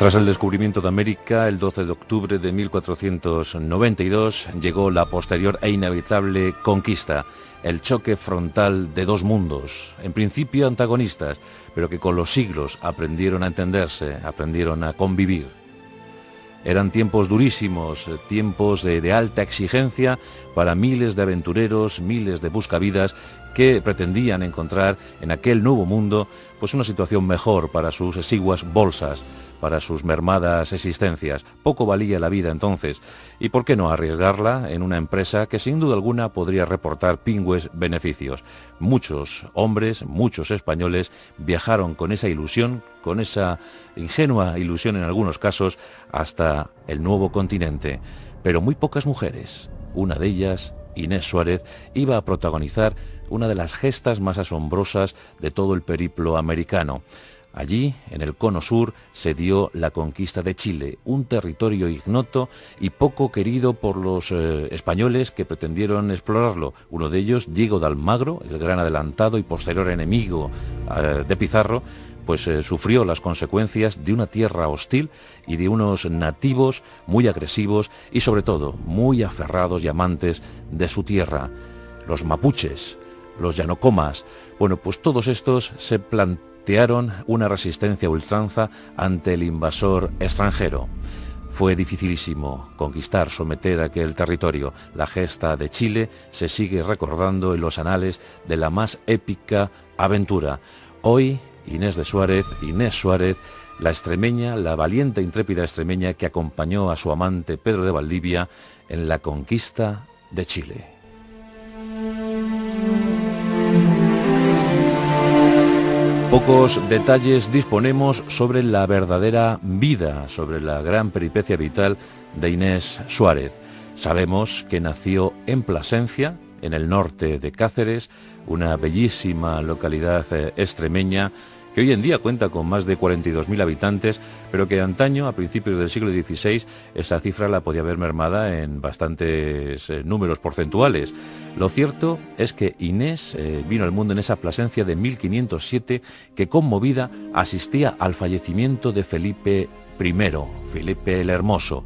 Tras el descubrimiento de América, el 12 de octubre de 1492, llegó la posterior e inevitable conquista, el choque frontal de dos mundos, en principio antagonistas, pero que con los siglos aprendieron a entenderse, aprendieron a convivir. Eran tiempos durísimos, tiempos de alta exigencia para miles de aventureros, miles de buscavidas que pretendían encontrar en aquel nuevo mundo pues una situación mejor para sus exiguas bolsas, para sus mermadas existencias. Poco valía la vida entonces, y por qué no arriesgarla en una empresa que sin duda alguna podría reportar pingües beneficios. Muchos hombres, muchos españoles viajaron con esa ilusión, con esa ingenua ilusión en algunos casos, hasta el nuevo continente. Pero muy pocas mujeres. Una de ellas, Inés Suárez, iba a protagonizar una de las gestas más asombrosas de todo el periplo americano. Allí, en el Cono Sur, se dio la conquista de Chile, un territorio ignoto y poco querido por los españoles que pretendieron explorarlo. Uno de ellos, Diego de Almagro, el gran adelantado y posterior enemigo de Pizarro, pues sufrió las consecuencias de una tierra hostil y de unos nativos muy agresivos y sobre todo muy aferrados y amantes de su tierra. Los mapuches, los yanocomas, bueno, pues todos estos se plantearon una resistencia a ultranza ante el invasor extranjero. Fue dificilísimo conquistar, someter aquel territorio. La gesta de Chile se sigue recordando en los anales de la más épica aventura. Hoy, Inés Suárez, la extremeña, la valiente e intrépida extremeña que acompañó a su amante Pedro de Valdivia en la conquista de Chile. Pocos detalles disponemos sobre la verdadera vida, sobre la gran peripecia vital de Inés Suárez. Sabemos que nació en Plasencia, en el norte de Cáceres, una bellísima localidad extremeña que hoy en día cuenta con más de 42.000 habitantes, pero que antaño, a principios del siglo XVI, esa cifra la podía ver mermada en bastantes números porcentuales. Lo cierto es que Inés vino al mundo en esa Plasencia de 1507, que conmovida asistía al fallecimiento de Felipe I, Felipe el Hermoso,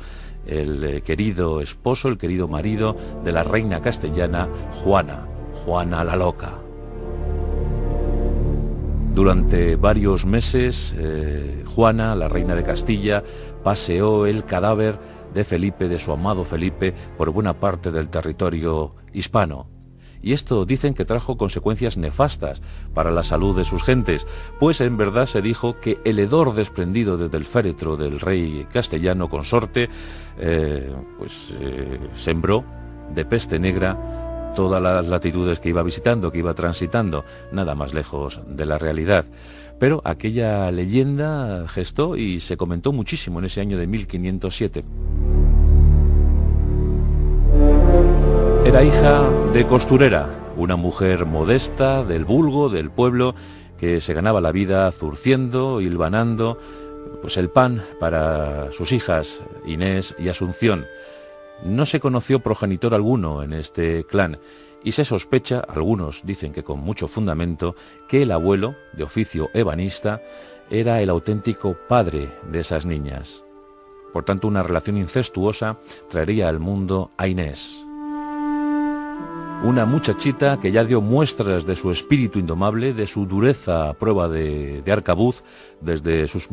el querido esposo, el querido marido de la reina castellana Juana la Loca. Durante varios meses, Juana, la reina de Castilla, paseó el cadáver de Felipe, de su amado Felipe, por buena parte del territorio hispano. Y esto dicen que trajo consecuencias nefastas para la salud de sus gentes, pues en verdad se dijo que el hedor desprendido desde el féretro del rey castellano consorte, sembró de peste negra todas las latitudes que iba visitando, que iba transitando, nada más lejos de la realidad. Pero aquella leyenda gestó y se comentó muchísimo en ese año de 1507. Era hija de costurera, una mujer modesta, del vulgo, del pueblo, que se ganaba la vida zurciendo, hilvanando, pues el pan para sus hijas, Inés y Asunción. No se conoció progenitor alguno en este clan y se sospecha, algunos dicen que con mucho fundamento, que el abuelo, de oficio ebanista, era el auténtico padre de esas niñas. Por tanto, una relación incestuosa traería al mundo a Inés. Una muchachita que ya dio muestras de su espíritu indomable, de su dureza a prueba de arcabuz, desde sus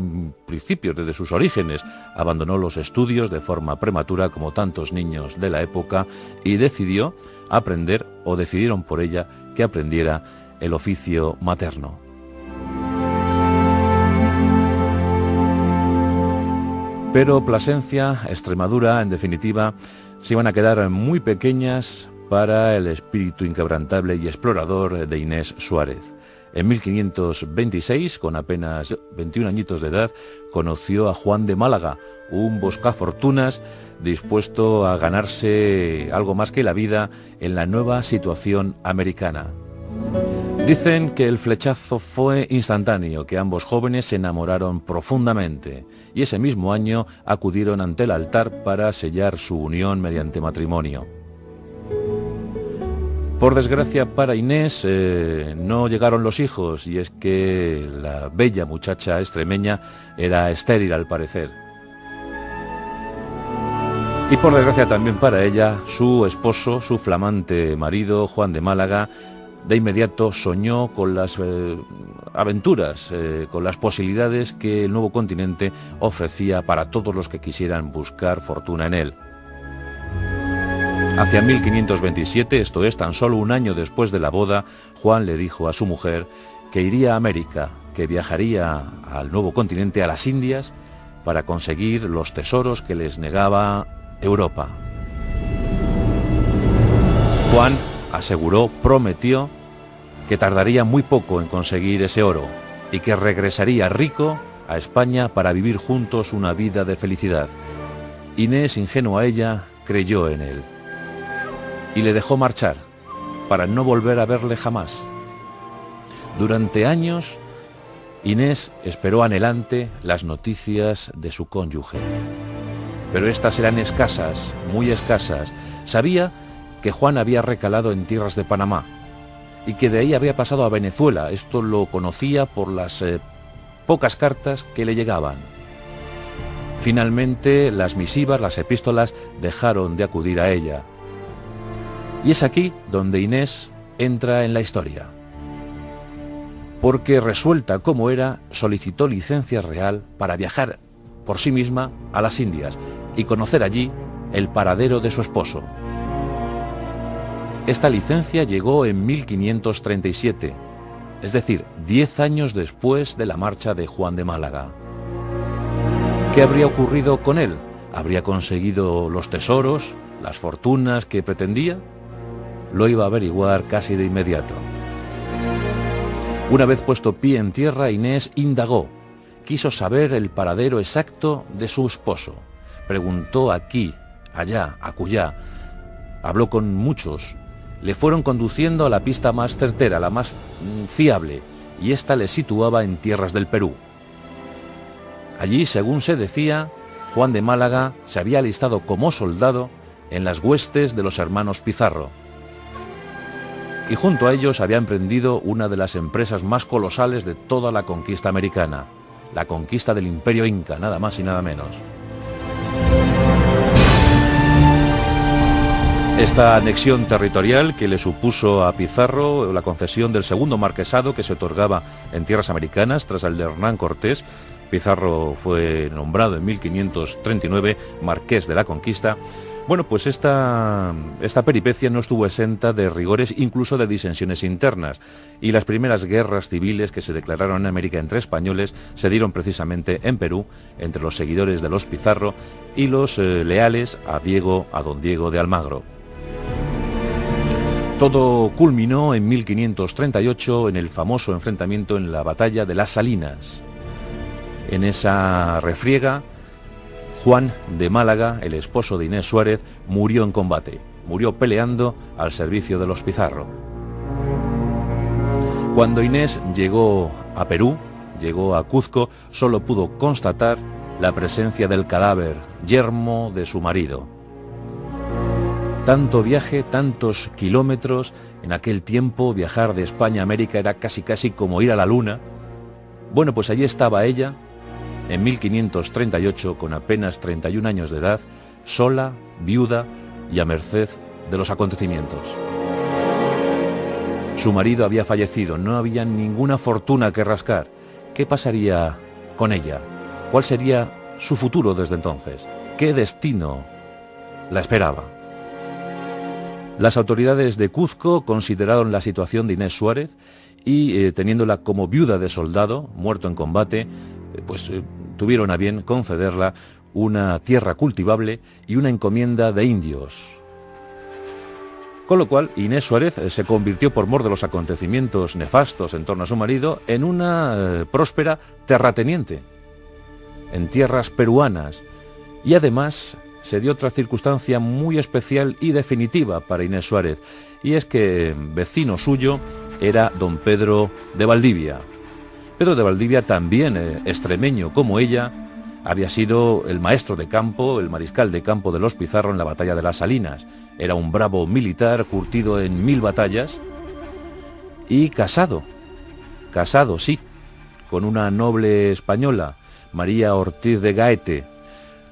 principios, desde sus orígenes. Abandonó los estudios de forma prematura, como tantos niños de la época, y decidió aprender, o decidieron por ella, que aprendiera el oficio materno. Pero Plasencia, Extremadura, en definitiva, se iban a quedar muy pequeñas para el espíritu inquebrantable y explorador de Inés Suárez. En 1526, con apenas 21 añitos de edad, conoció a Juan de Málaga, un buscafortunas dispuesto a ganarse algo más que la vida en la nueva situación americana. Dicen que el flechazo fue instantáneo, que ambos jóvenes se enamoraron profundamente y ese mismo año acudieron ante el altar para sellar su unión mediante matrimonio. Por desgracia para Inés no llegaron los hijos, y es que la bella muchacha extremeña era estéril al parecer. Y por desgracia también para ella, su esposo, su flamante marido, Juan de Málaga, de inmediato soñó con las aventuras, con las posibilidades que el nuevo continente ofrecía para todos los que quisieran buscar fortuna en él. Hacia 1527, esto es, tan solo un año después de la boda, Juan le dijo a su mujer que iría a América, que viajaría al nuevo continente, a las Indias, para conseguir los tesoros que les negaba Europa. Juan aseguró, prometió, que tardaría muy poco en conseguir ese oro y que regresaría rico a España para vivir juntos una vida de felicidad. Inés, ingenua ella, creyó en él y le dejó marchar para no volver a verle jamás. Durante años, Inés esperó anhelante las noticias de su cónyuge, pero estas eran escasas, muy escasas. Sabía que Juan había recalado en tierras de Panamá y que de ahí había pasado a Venezuela. Esto lo conocía por las pocas cartas que le llegaban. Finalmente, las misivas, las epístolas, dejaron de acudir a ella. Y es aquí donde Inés entra en la historia, porque resuelta como era, solicitó licencia real para viajar por sí misma a las Indias y conocer allí el paradero de su esposo. Esta licencia llegó en 1537, es decir, 10 años después de la marcha de Juan de Málaga. ¿Qué habría ocurrido con él? ¿Habría conseguido los tesoros, las fortunas que pretendía? Lo iba a averiguar casi de inmediato. Una vez puesto pie en tierra, Inés indagó. Quiso saber el paradero exacto de su esposo. Preguntó aquí, allá, acullá. Habló con muchos. Le fueron conduciendo a la pista más certera, la más fiable, y ésta le situaba en tierras del Perú. Allí, según se decía, Juan de Málaga se había alistado como soldado en las huestes de los hermanos Pizarro, y junto a ellos había emprendido una de las empresas más colosales de toda la conquista americana, la conquista del Imperio Inca, nada más y nada menos. Esta anexión territorial que le supuso a Pizarro la concesión del segundo marquesado que se otorgaba en tierras americanas tras el de Hernán Cortés. Pizarro fue nombrado en 1539 marqués de la Conquista. Bueno, pues esta peripecia no estuvo exenta de rigores, incluso de disensiones internas, y las primeras guerras civiles que se declararon en América entre españoles se dieron precisamente en Perú, entre los seguidores de los Pizarro y los leales a don Diego de Almagro. Todo culminó en 1538 en el famoso enfrentamiento en la batalla de las Salinas. En esa refriega, Juan de Málaga, el esposo de Inés Suárez, murió en combate, murió peleando al servicio de los Pizarro. Cuando Inés llegó a Perú, llegó a Cuzco, solo pudo constatar la presencia del cadáver yermo de su marido. Tanto viaje, tantos kilómetros, en aquel tiempo viajar de España a América era casi como ir a la luna. Bueno, pues allí estaba ella, en 1538, con apenas 31 años de edad, sola, viuda y a merced de los acontecimientos. Su marido había fallecido, no había ninguna fortuna que rascar. ¿Qué pasaría con ella? ¿Cuál sería su futuro desde entonces? ¿Qué destino la esperaba? Las autoridades de Cuzco consideraron la situación de Inés Suárez y, teniéndola como viuda de soldado, muerto en combate, tuvieron a bien concederla una tierra cultivable y una encomienda de indios. Con lo cual, Inés Suárez se convirtió, por mor de los acontecimientos nefastos en torno a su marido, en una próspera terrateniente en tierras peruanas. Y además se dio otra circunstancia muy especial y definitiva para Inés Suárez, y es que vecino suyo era don Pedro de Valdivia. Pedro de Valdivia, también extremeño como ella, había sido el maestro de campo, el mariscal de campo de los Pizarro en la batalla de las Salinas. Era un bravo militar curtido en 1000 batallas y casado, sí, con una noble española, María Ortiz de Gaete.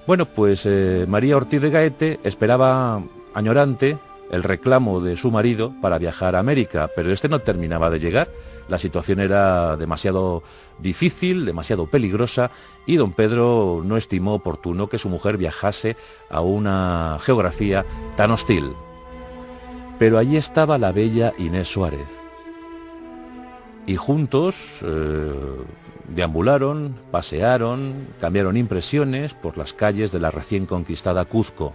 Bueno, pues María Ortiz de Gaete esperaba añorante el reclamo de su marido para viajar a América, pero este no terminaba de llegar. La situación era demasiado difícil, demasiado peligrosa, y don Pedro no estimó oportuno que su mujer viajase a una geografía tan hostil. Pero allí estaba la bella Inés Suárez. Y juntos deambularon, pasearon, cambiaron impresiones por las calles de la recién conquistada Cuzco.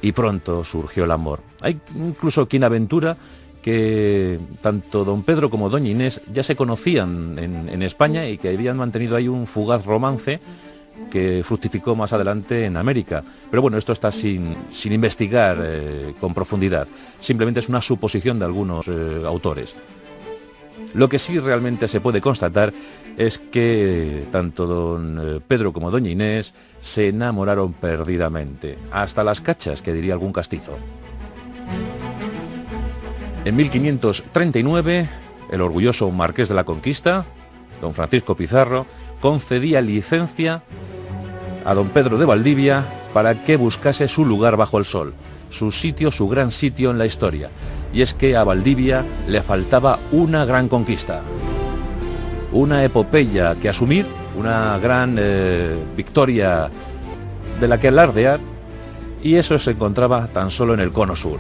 Y pronto surgió el amor. Hay incluso quien aventura que tanto don Pedro como doña Inés ya se conocían en España y que habían mantenido ahí un fugaz romance que fructificó más adelante en América. Pero bueno, esto está sin investigar con profundidad. Simplemente es una suposición de algunos autores. Lo que sí realmente se puede constatar es que tanto don Pedro como doña Inés se enamoraron perdidamente, hasta las cachas, que diría algún castizo. En 1539, el orgulloso marqués de la Conquista, don Francisco Pizarro, concedía licencia a don Pedro de Valdivia para que buscase su lugar bajo el sol, su sitio, su gran sitio en la historia. Y es que a Valdivia le faltaba una gran conquista, una epopeya que asumir, una gran victoria de la que alardear, y eso se encontraba tan solo en el cono sur.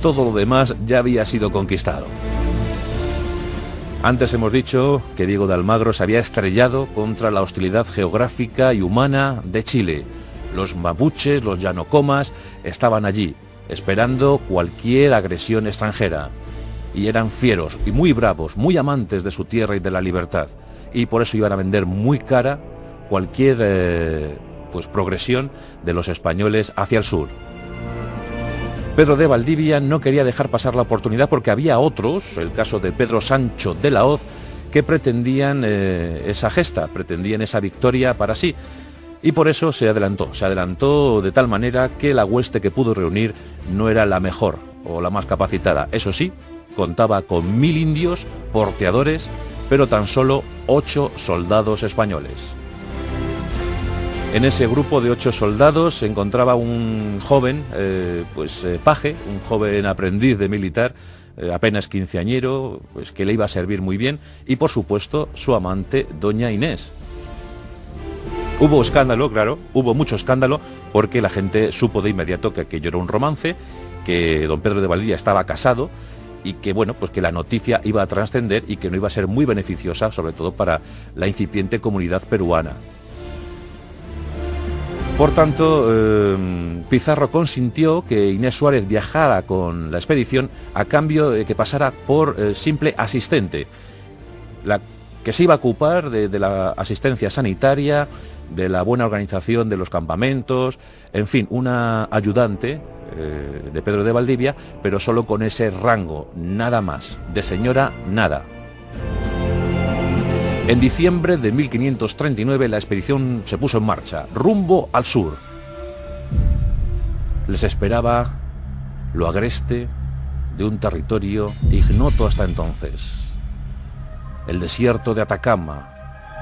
Todo lo demás ya había sido conquistado. Antes hemos dicho que Diego de Almagro se había estrellado contra la hostilidad geográfica y humana de Chile. Los mapuches, los yanocomas, estaban allí, esperando cualquier agresión extranjera. Y eran fieros y muy bravos, muy amantes de su tierra y de la libertad. Y por eso iban a vender muy cara cualquier progresión de los españoles hacia el sur. Pedro de Valdivia no quería dejar pasar la oportunidad porque había otros, el caso de Pedro Sancho de la Hoz, que pretendían esa gesta, pretendían esa victoria para sí. Y por eso se adelantó de tal manera que la hueste que pudo reunir no era la mejor o la más capacitada. Eso sí, contaba con 1000 indios, porteadores, pero tan solo 8 soldados españoles. En ese grupo de 8 soldados se encontraba un joven, paje, un joven aprendiz de militar, apenas quinceañero, pues que le iba a servir muy bien, y por supuesto su amante, doña Inés. Hubo escándalo, claro, hubo mucho escándalo, porque la gente supo de inmediato que aquello era un romance, que don Pedro de Valdivia estaba casado, y que que la noticia iba a trascender y que no iba a ser muy beneficiosa, sobre todo para la incipiente comunidad peruana. Por tanto, Pizarro consintió que Inés Suárez viajara con la expedición a cambio de que pasara por simple asistente, que se iba a ocupar de la asistencia sanitaria, de la buena organización de los campamentos, en fin, una ayudante de Pedro de Valdivia, pero solo con ese rango, nada más, de señora nada. En diciembre de 1539 la expedición se puso en marcha, rumbo al sur. Les esperaba lo agreste de un territorio ignoto hasta entonces. El desierto de Atacama,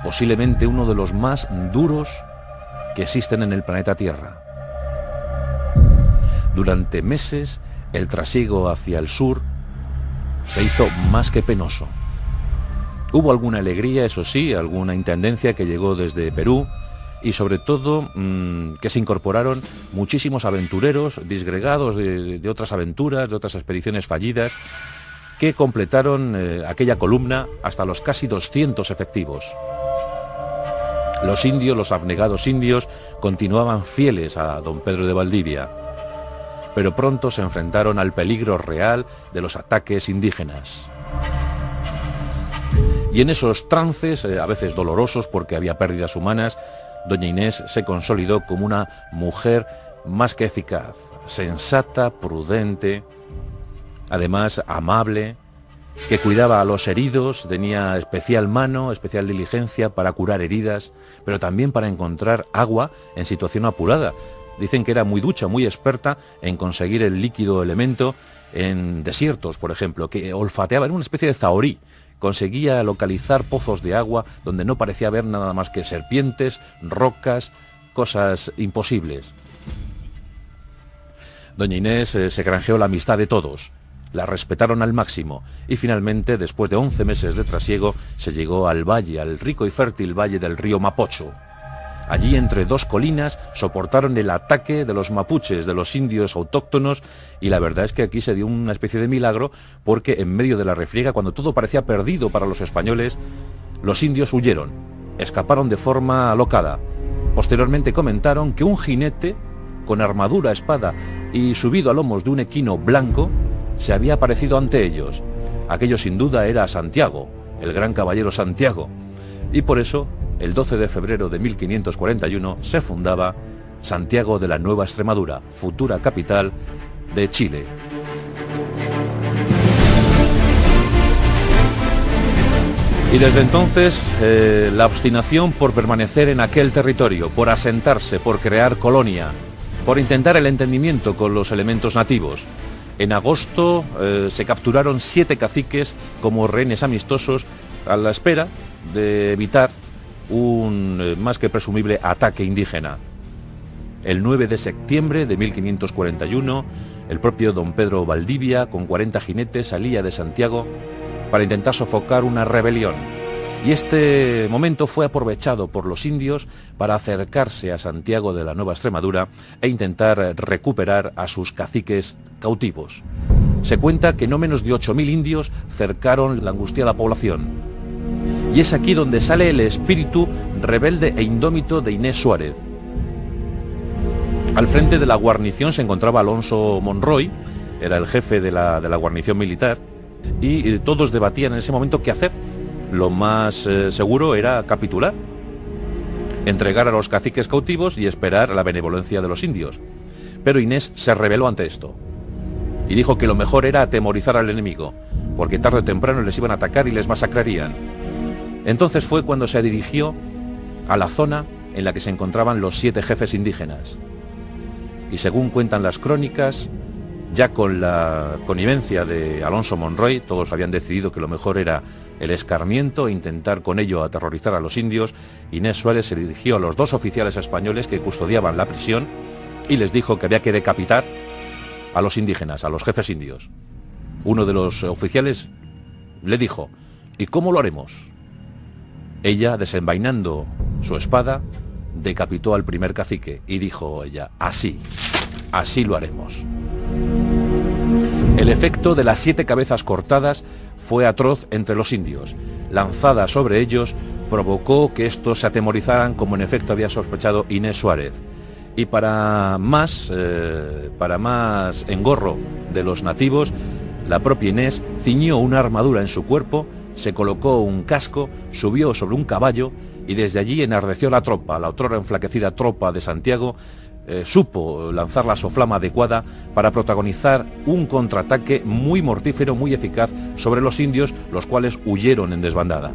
posiblemente uno de los más duros que existen en el planeta Tierra. Durante meses, el trasiego hacia el sur se hizo más que penoso. Hubo alguna alegría, eso sí, alguna intendencia que llegó desde Perú y sobre todo que se incorporaron muchísimos aventureros disgregados de otras aventuras, de otras expediciones fallidas, que completaron aquella columna hasta los casi 200 efectivos. Los indios, los abnegados indios, continuaban fieles a don Pedro de Valdivia, pero pronto se enfrentaron al peligro real de los ataques indígenas. Y en esos trances, a veces dolorosos porque había pérdidas humanas, doña Inés se consolidó como una mujer más que eficaz, sensata, prudente, además amable, que cuidaba a los heridos, tenía especial mano, especial diligencia para curar heridas, pero también para encontrar agua en situación apurada, Dicen que era muy ducha, muy experta en conseguir el líquido elemento en desiertos, por ejemplo, que olfateaba, era una especie de zahorí. Conseguía localizar pozos de agua donde no parecía haber nada más que serpientes, rocas, cosas imposibles. Doña Inés se granjeó la amistad de todos, la respetaron al máximo y finalmente, después de 11 meses de trasiego, se llegó al valle, al rico y fértil valle del río Mapocho. Allí, entre dos colinas, soportaron el ataque de los mapuches, de los indios autóctonos, y la verdad es que aquí se dio una especie de milagro, porque en medio de la refriega, cuando todo parecía perdido para los españoles, los indios huyeron, escaparon de forma alocada. Posteriormente comentaron que un jinete, con armadura, espada y subido a lomos de un equino blanco, se había aparecido ante ellos. Aquello sin duda era Santiago, el gran caballero Santiago, y por eso el 12 de febrero de 1541 se fundaba Santiago de la Nueva Extremadura, futura capital de Chile. Y desde entonces la obstinación por permanecer en aquel territorio, por asentarse, por crear colonia, por intentar el entendimiento con los elementos nativos. En agosto se capturaron 7 caciques como rehenes amistosos a la espera de evitar un más que presumible ataque indígena. El 9 de septiembre de 1541, el propio don Pedro Valdivia, con 40 jinetes, salía de Santiago para intentar sofocar una rebelión. Y este momento fue aprovechado por los indios para acercarse a Santiago de la Nueva Extremadura e intentar recuperar a sus caciques cautivos. Se cuenta que no menos de 8.000 indios cercaron la angustiada población. Y es aquí donde sale el espíritu rebelde e indómito de Inés Suárez. Al frente de la guarnición se encontraba Alonso Monroy, era el jefe de la guarnición militar, y todos debatían en ese momento qué hacer. Lo más seguro era capitular, entregar a los caciques cautivos y esperar la benevolencia de los indios. Pero Inés se rebeló ante esto y dijo que lo mejor era atemorizar al enemigo, porque tarde o temprano les iban a atacar y les masacrarían. Entonces fue cuando se dirigió a la zona en la que se encontraban los 7 jefes indígenas. Y según cuentan las crónicas, ya con la connivencia de Alonso Monroy, todos habían decidido que lo mejor era el escarmiento e intentar con ello aterrorizar a los indios. Inés Suárez se dirigió a los 2 oficiales españoles que custodiaban la prisión y les dijo que había que decapitar a los indígenas, a los jefes indios. Uno de los oficiales le dijo: ¿y cómo lo haremos? Ella, desenvainando su espada, decapitó al primer cacique y dijo ella: así lo haremos. El efecto de las 7 cabezas cortadas fue atroz entre los indios. Lanzada sobre ellos, provocó que estos se atemorizaran, como en efecto había sospechado Inés Suárez. Y para más engorro de los nativos, la propia Inés ciñó una armadura en su cuerpo, se colocó un casco, subió sobre un caballo y desde allí enardeció la tropa, la otrora enflaquecida tropa de Santiago. Supo lanzar la soflama adecuada para protagonizar un contraataque muy mortífero, muy eficaz sobre los indios, los cuales huyeron en desbandada.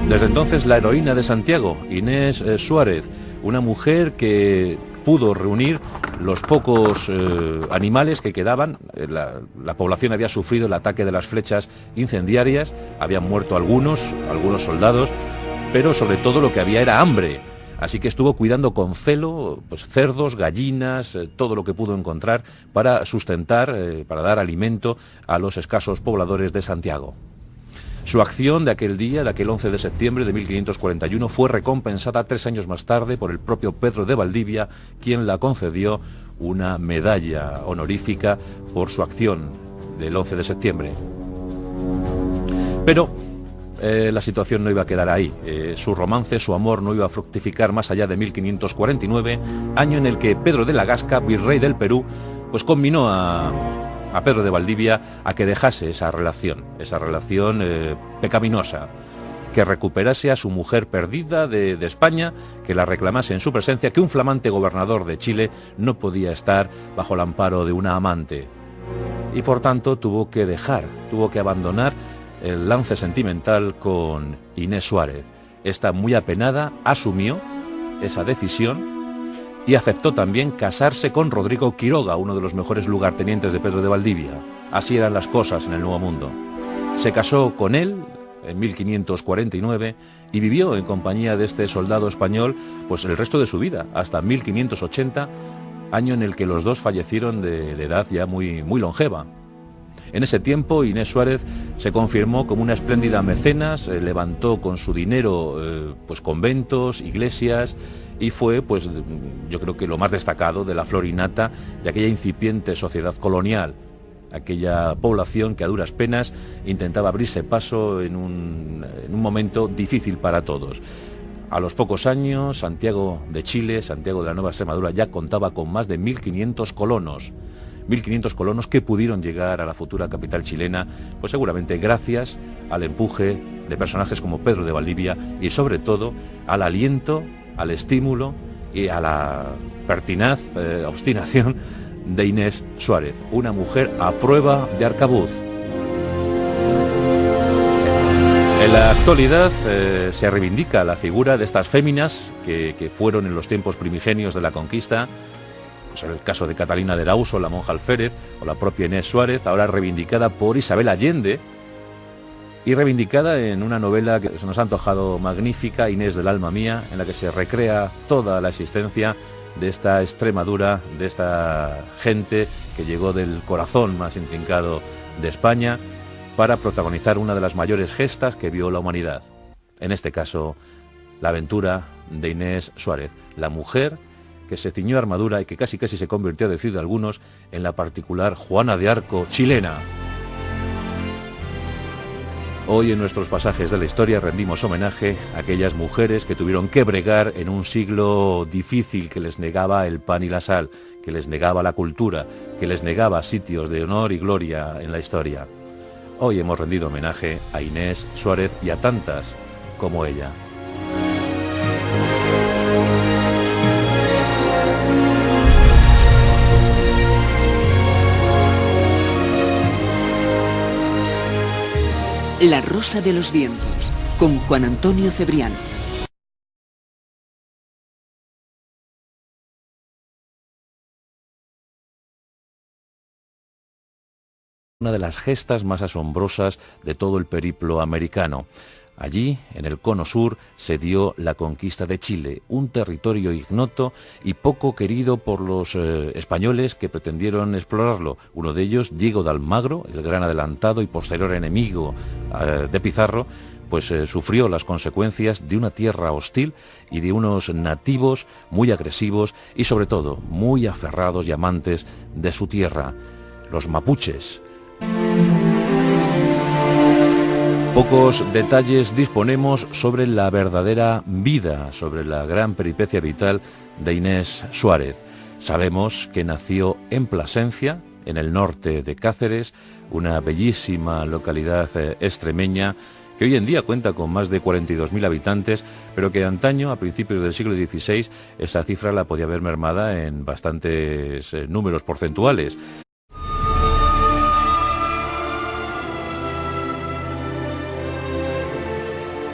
Desde entonces la heroína de Santiago, Inés Suárez, una mujer que pudo reunir los pocos animales que quedaban. La población había sufrido el ataque de las flechas incendiarias, habían muerto algunos soldados, pero sobre todo lo que había era hambre. Así que estuvo cuidando con celo pues, cerdos, gallinas, todo lo que pudo encontrar para sustentar, para dar alimento a los escasos pobladores de Santiago. Su acción de aquel día, de aquel 11 de septiembre de 1541, fue recompensada 3 años más tarde por el propio Pedro de Valdivia, quien la concedió una medalla honorífica por su acción del 11 de septiembre. Pero la situación no iba a quedar ahí. Su romance, su amor no iba a fructificar más allá de 1549, año en el que Pedro de la Gasca, virrey del Perú, pues conminó a Pedro de Valdivia a que dejase esa relación pecaminosa, que recuperase a su mujer perdida de España, que la reclamase en su presencia, que un flamante gobernador de Chile no podía estar bajo el amparo de una amante. Y por tanto tuvo que abandonar el lance sentimental con Inés Suárez. Esta, muy apenada, asumió esa decisión y aceptó también casarse con Rodrigo Quiroga, uno de los mejores lugartenientes de Pedro de Valdivia. Así eran las cosas en el Nuevo Mundo. Se casó con él en 1549 y vivió en compañía de este soldado español pues el resto de su vida, hasta 1580, año en el que los dos fallecieron de edad ya muy longeva. En ese tiempo Inés Suárez se confirmó como una espléndida mecenas, levantó con su dinero pues conventos, iglesias, y fue pues yo creo que lo más destacado de la flor y nata de aquella incipiente sociedad colonial, aquella población que a duras penas intentaba abrirse paso en un momento difícil para todos. A los pocos años, Santiago de Chile, Santiago de la Nueva Extremadura, ya contaba con más de 1.500 colonos. 1.500 colonos que pudieron llegar a la futura capital chilena, pues seguramente gracias al empuje de personajes como Pedro de Valdivia y sobre todo al aliento, al estímulo y a la pertinaz obstinación de Inés Suárez, una mujer a prueba de arcabuz. En la actualidad se reivindica la figura de estas féminas que fueron en los tiempos primigenios de la conquista, pues en el caso de Catalina de Erauso, la monja alférez, o la propia Inés Suárez, ahora reivindicada por Isabel Allende, y reivindicada en una novela que se nos ha antojado magnífica, Inés del alma mía, en la que se recrea toda la existencia de esta Extremadura, de esta gente que llegó del corazón más intrincado de España para protagonizar una de las mayores gestas que vio la humanidad. En este caso, la aventura de Inés Suárez, la mujer que se ciñó armadura y que casi se convirtió, a decir de algunos, en la particular Juana de Arco chilena. Hoy en nuestros pasajes de la historia rendimos homenaje a aquellas mujeres que tuvieron que bregar en un siglo difícil que les negaba el pan y la sal, que les negaba la cultura, que les negaba sitios de honor y gloria en la historia. Hoy hemos rendido homenaje a Inés Suárez y a tantas como ella. La Rosa de los Vientos, con Juan Antonio Cebrián. Una de las gestas más asombrosas de todo el periplo americano. Allí, en el cono sur, se dio la conquista de Chile, un territorio ignoto y poco querido por los españoles que pretendieron explorarlo. Uno de ellos, Diego de Almagro, el gran adelantado y posterior enemigo de Pizarro, pues sufrió las consecuencias de una tierra hostil y de unos nativos muy agresivos y sobre todo muy aferrados y amantes de su tierra, los mapuches. Pocos detalles disponemos sobre la verdadera vida, sobre la gran peripecia vital de Inés Suárez. Sabemos que nació en Plasencia, en el norte de Cáceres, una bellísima localidad extremeña que hoy en día cuenta con más de 42.000 habitantes, pero que antaño, a principios del siglo XVI, esa cifra la podía ver mermada en bastantes números porcentuales.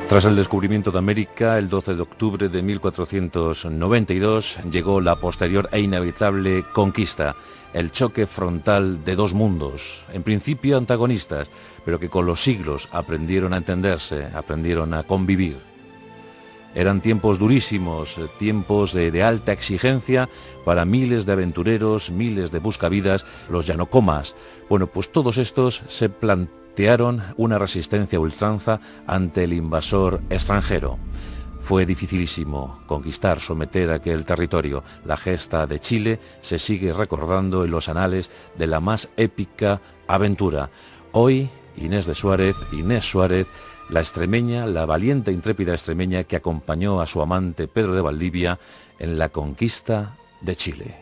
Tras el descubrimiento de América, el 12 de octubre de 1492, llegó la posterior e inevitable conquista, el choque frontal de dos mundos, en principio antagonistas, pero que con los siglos aprendieron a entenderse, aprendieron a convivir. Eran tiempos durísimos, tiempos de alta exigencia para miles de aventureros, miles de buscavidas, los llanocomas. Bueno, pues todos estos se plantearon una resistencia a ultranza ante el invasor extranjero. Fue dificilísimo conquistar, someter aquel territorio. La gesta de Chile se sigue recordando en los anales de la más épica aventura. Hoy, Inés Suárez, la extremeña, la valiente e intrépida extremeña que acompañó a su amante Pedro de Valdivia en la conquista de Chile.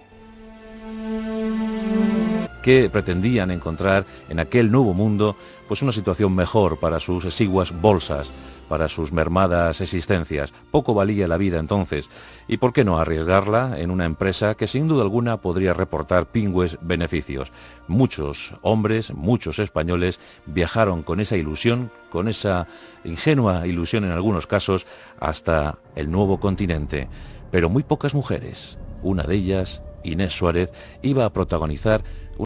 Que pretendían encontrar en aquel nuevo mundo pues una situación mejor para sus exiguas bolsas, para sus mermadas existencias. Poco valía la vida entonces, y por qué no arriesgarla en una empresa que sin duda alguna podría reportar pingües beneficios. Muchos hombres, muchos españoles viajaron con esa ilusión, con esa ingenua ilusión en algunos casos, hasta el nuevo continente, pero muy pocas mujeres. Una de ellas, Inés Suárez, iba a protagonizar